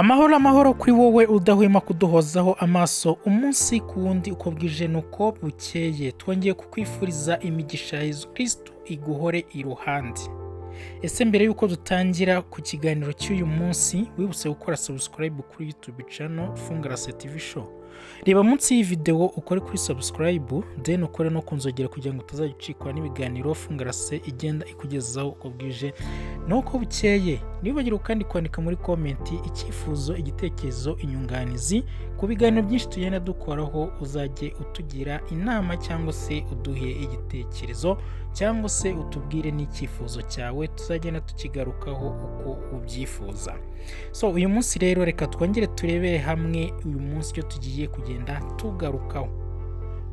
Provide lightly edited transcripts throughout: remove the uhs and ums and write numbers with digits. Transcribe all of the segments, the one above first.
Amahoro kuri wowe udahwema kuduhozaho amaso umunsi ku wundi uko bwije nuko bukeye. Twongeye kukwifuriza imigisha ya Yesu Kristo iguhore iruhande. Ese mbere yuko dutangira ku kiganiro cy'uyu munsi, wibutse gukora subscribe kuri YouTube channel Fungarase TV show. Reba munsi iyi video ukore kuri subscribe, then ukore no kunzogera kugira ngo utazagicikwa n'ibiganiro Fungarase igenda ikugezaho uko bwije nuko bukeye. Nibagira kandi kwandika muri comment icyifuzo, igitekerezo, inyunganizi ku biganiro byinshi tugenda dukoraho, uzajye utugira inama cyangwa se uduhe igitekerezo cyangwa se utubwire n'icyifuzo cyawe, tuzagenda tukigarukaho uko ubyifuza. So uyu munsi rero reka twongere turebere hamwe uyu munsi cyo tugiye kugenda tugarukaho.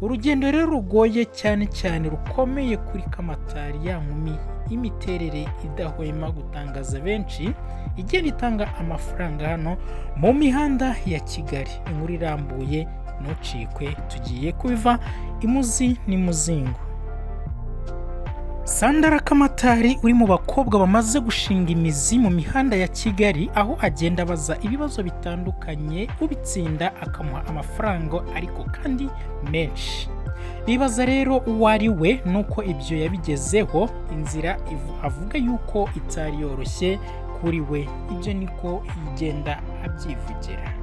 Urugendo rero rugoye cyane rukomeye kuri Kamatari ya nkumi, imiterere idahwema gutangaza benshi, igenda itanga amafaranga hano mu mihanda ya Kigali. Inkuru irambuye ntucikwe, tugiye kubiva imuzi n'imuzingo. Sandara Kamatari uri mu bakobwa bamaze gushinga imizi mu mihanda ya Kigali, aho agenda abaza ibibazo bitandukanye, ubitsinda akamuha amafaranga ariko kandi menshi. Bibaza rero uwo ari we nuko ibyo yabigezeho, inzira avuga yuko itari yoroshye kuri we. Ibyo niko igenda abyivugira.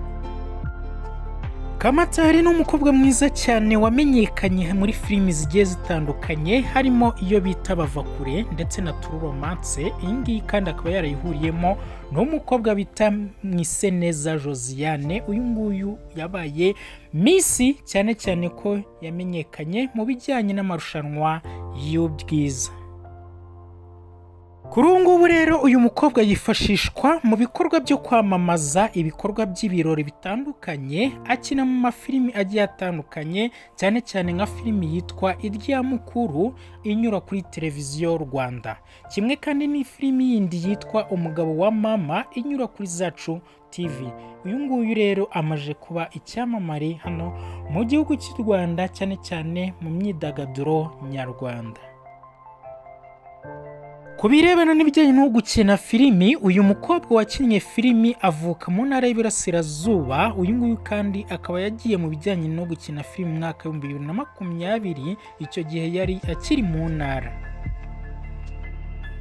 Kamatari ni umukobwa mwiza cyane wamenyekanye muri filimi zigiye zitandukanye, harimo iyo bita Bavakure ndetse na True Romance. Iyi ngiyi kandi akaba yarayihuriyemo n'umukobwa bita Mwiseneza Josiane. Uyu nguyu yabaye Miss, cyane ko yamenyekanye mu bijyanye n'amarushanwa y'ubwiza. Kuri ubu ngubu rero uyu mukobwa yifashishwa mu bikorwa byo kwamamaza ibikorwa by'ibirori bitandukanye, akina mu mafilimi agiye atandukanye, cyane nka filimi yitwa Irya Mukuru inyura kuri televiziyo Rwanda, kimwe kandi ni filimi yindi yitwa Umugabo wa Mama inyura kuri Zacu TV. Uyu nguyu rero amaje kuba icyamamare hano mu gihugu cy'u Rwanda, cyane mu myidagaduro nyarwanda. Ku birebana n'ibijyanye no gukina filimi, uyu mukobwa wakinnye filimi avuka mu ntara y'Iburasirazuba. Uyu nguyu kandi akaba yagiye mu bijyanye no gukina filimi mu mwaka wa 2020, icyo gihe yari akiri mu ntara.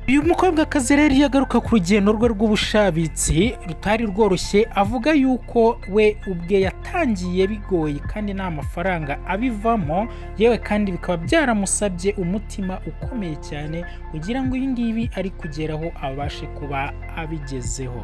Uyu mukobwa akazi rero yagaruka ku rugendo rwe rw'ubushabitsi rutari rworoshye, avuga yuko we ubwe yatangiye bigoye kandi nta mafaranga abivamo, yewe kandi bikaba byaramusabye umutima ukomeye cyane kugira ngo iyi ngibi ari kugeraho abashe kuba abigezeho.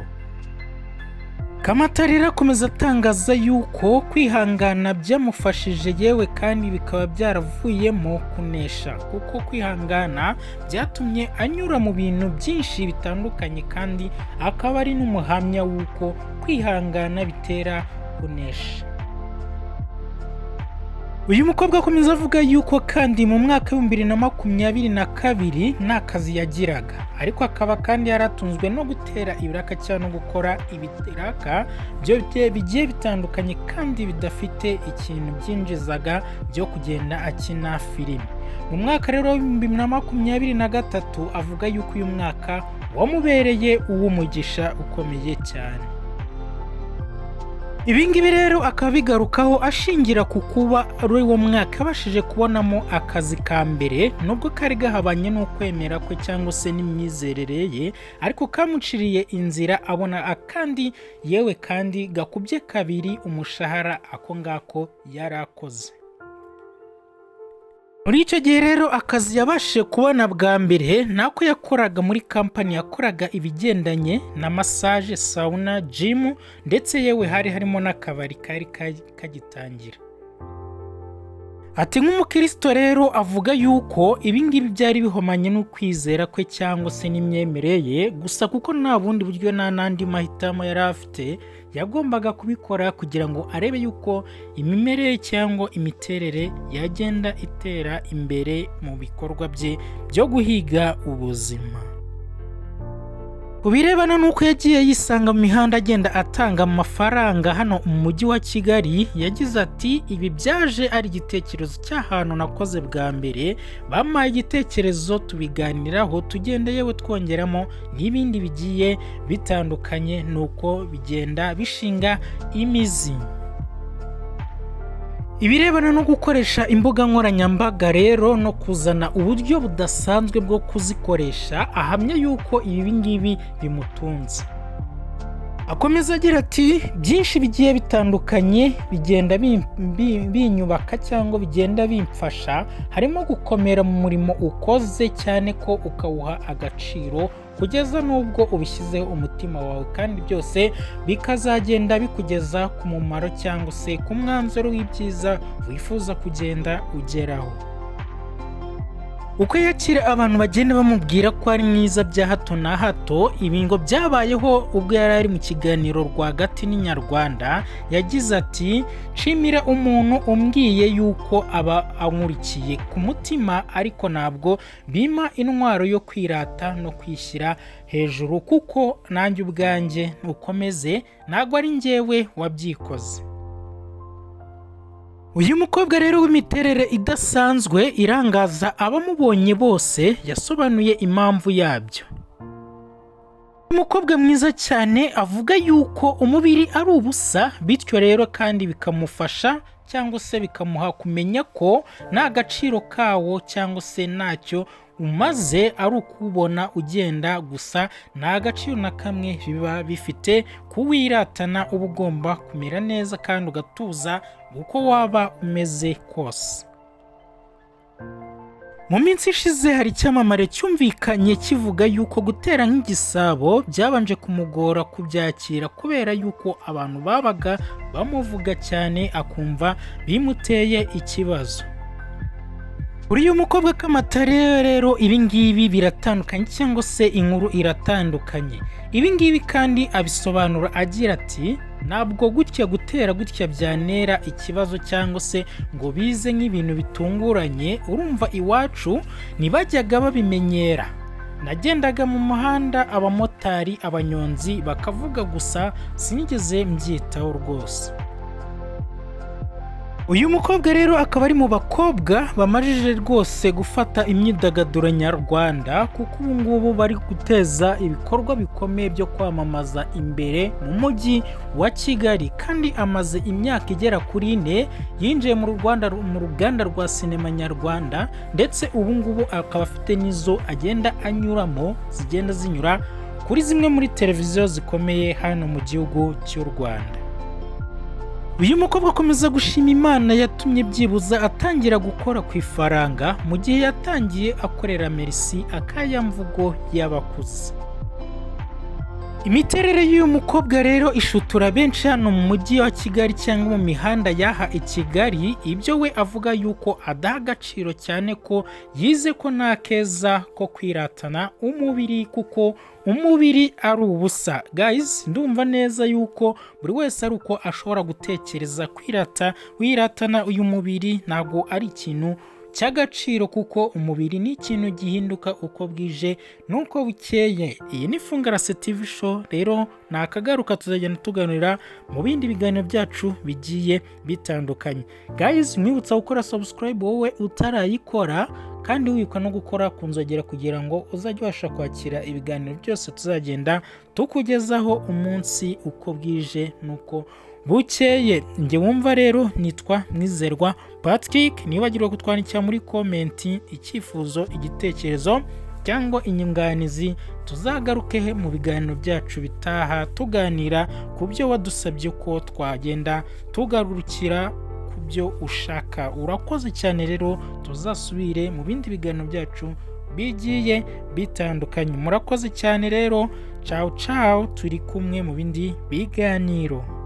Kamatari akomeza atangaza yuko kwihangana byamufashije, yewe kandi bikaba byaravuyemo kunesha, kuko kwihangana byatumye anyura mu bintu byinshi bitandukanye, kandi akaba ari n'umuhamya w'uko kwihangana bitera kunesha. Uyu mukobwa akomeza avuga yuko kandi mu mwaka wa 2022 nta kazi yagiraga, ariko akaba kandi yaratunzwe no gutera ibiraka cyangwa no gukora ibiteraka bigiye bitandukanye kandi bidafite ikintu byinjizaga byo kugenda akina filimi. Mu mwaka rero wa 2023 avuga yuko uyu mwaka wamubereye uw'umugisha ukomeye cyane. Ibingibi rero akaba bigarukaho ashingira ku kuba ari wo mwaka abashije kubonamo akazi ka mbere, nubwo kari gahabanye n'ukwemera kwe cyangwa se n'imyizerere ye, ariko kamuciriye inzira abona akandi, yewe kandi gakubye kabiri umushahara ako ngako yarakoze. Muri icyo gihe rero akazi yabashije kubona bwa mbere nako yakoraga muri kampani yakoraga ibigendanye na massage, sauna, gym, ndetse yewe harimo n'akabari kari kagitangira. Ati nk'umukristo rero avuga yuko ibingibi byari bihomanye n'ukwizera kwe cyangwa se n'imyemerere gusa, kuko nta bundi buryo nta nandi mahitamo yari afite, yagombaga kubikora kugira ngo arebe yuko imimerere cyangwa imiterere yagenda itera imbere mu bikorwa bye byo guhiga ubuzima. Ku birebana n'uko yagiye yisanga mu mihanda agenda atanga amafaranga hano mu mujyi wa Kigali, yagize ati ibi byaje ari igitekerezo cy'ahantu nakoze bwa mbere, bampaye igitekerezo tubiganiraho tugenda yewe twongeramo n'ibindi bigiye bitandukanye, nuko bigenda bishinga imizi. Ibirebana no gukoresha imbuga nkoranyambaga rero no kuzana uburyo budasanzwe bwo kuzikoresha, ahamya yuko ibi ngibi bimutunze. Akomeza agira ati byinshi bigiye bitandukanye bigenda binyubaka cyangwa bigenda bimfasha, harimo gukomera mu murimo ukoze cyane ko ukawuha agaciro kugeza n'ubwo ubishyizeho umutima wawe, kandi byose bikazagenda bikugeza ku mumaro cyangwa se ku mwanzuro w'ibyiza wifuza kugenda ugeraho. Uko yakira abantu bagenda bamubwira ko ari mwiza bya hato na hato, ibi ngo byabayeho ubwo yari ari mu kiganiro rwagati n'Inyarwanda. Yagize ati nshimira umuntu umbwiye yuko aba ankurikiye ku mutima, ariko ntabwo bima intwaro yo kwirata no kwishyira hejuru, kuko nanjye ubwanjye ukomeze ntabwo ari njyewe wabyikoze. Uyu mukobwa rero w'imiterere idasanzwe irangaza abamubonye bose, yasobanuye impamvu yabyo. Umukobwa mwiza cyane avuga yuko umubiri ari ubusa, bityo rero kandi bikamufasha cyangwa se bikamuha kumenya ko nta gaciro kawo cyangwa se ntacyo umaze, ari ukubona ugenda gusa nta gaciro na kamwe biba bifite. Kuwiratana uba ugomba kumera neza kandi ugatuza uko waba umeze kose. Mu minsi ishize hari icyamamare cyumvikanye kivuga yuko gutera nk'igisabo byabanje kumugora kubyakira, kubera yuko abantu babaga bamuvuga cyane akumva bimuteye ikibazo. Kuri uyu mukobwa Kamatari rero ibingibi biratandukanye cyangwa se inkuru iratandukanye. Ibingibi kandi abisobanura agira ati ntabwo gutya gutera gutya byanera ikibazo cyangwa se ngo bize nk'ibintu bitunguranye. Urumva iwacu ntibajyaga babimenyera, nagendaga mu muhanda abamotari abanyonzi bakavuga gusa sinigeze mbyitaho rwose. Uyu mukobwa rero akaba ari mu bakobwa bamajije rwose gufata imyidagaduro nyarwanda, kuko ubu ngubu bari guteza ibikorwa bikomeye byo kwamamaza imbere mu mujyi wa Kigali, kandi amaze imyaka igera kuri 4 yinjiye mu ruganda rwa sinema nyarwanda, ndetse ubu ngubu akaba afite n'izo agenda anyuramo zigenda zinyura kuri zimwe muri televiziyo zikomeye hano mu gihugu cy'u Rwanda. Uyu mukobwa akomeza gushima Imana yatumye byibuza atangira gukora ku ifaranga, mu gihe yatangiye akorera Merci akayamvugo y'abakuze. Imiterere y'uyu mukobwa rero ishutura benshi hano mu mujyi wa Kigali cyangwa mu mihanda yaha i Kigali. Ibyo we avuga yuko adaha agaciro cyane, ko yize ko nta keza ko kwiratana umubiri, kuko umubiri ari ubusa. Guys, ndumva neza yuko buri wese ari uko ashobora gutekereza. Wiratana uyu mubiri ntabwo ari ikintu cy'agaciro, kuko umubiri ni ikintu gihinduka uko bwije nuko bukeye. Iyi ni Fungarase TV show rero nakagaruka, tuzagenda tuganira mu bindi biganiro byacu bigiye bitandukanye. Guys, mwibutsa gukora subscribe wowe utarayikora, kandi wibukwa no gukora kunzogera kugira ngo uzajye ubasha kwakira ibiganiro byose tuzagenda tukugezaho umunsi uko bwije nuko bukeye. Njye wumva rero nitwa Mwizerwa Patrick. Nibagirwa kutwandikira muri komenti icyifuzo, igitekerezo cyangwa inyunganizi, tuzagaruke mu biganiro byacu bitaha tuganira ku byo wadusabye ko twagenda tugarukira ku byo ushaka. Urakoze cyane rero, tuzasubire mu bindi biganiro byacu bigiye bitandukanye. Murakoze cyane rero, ciao ciao, turi kumwe mu bindi biganiro.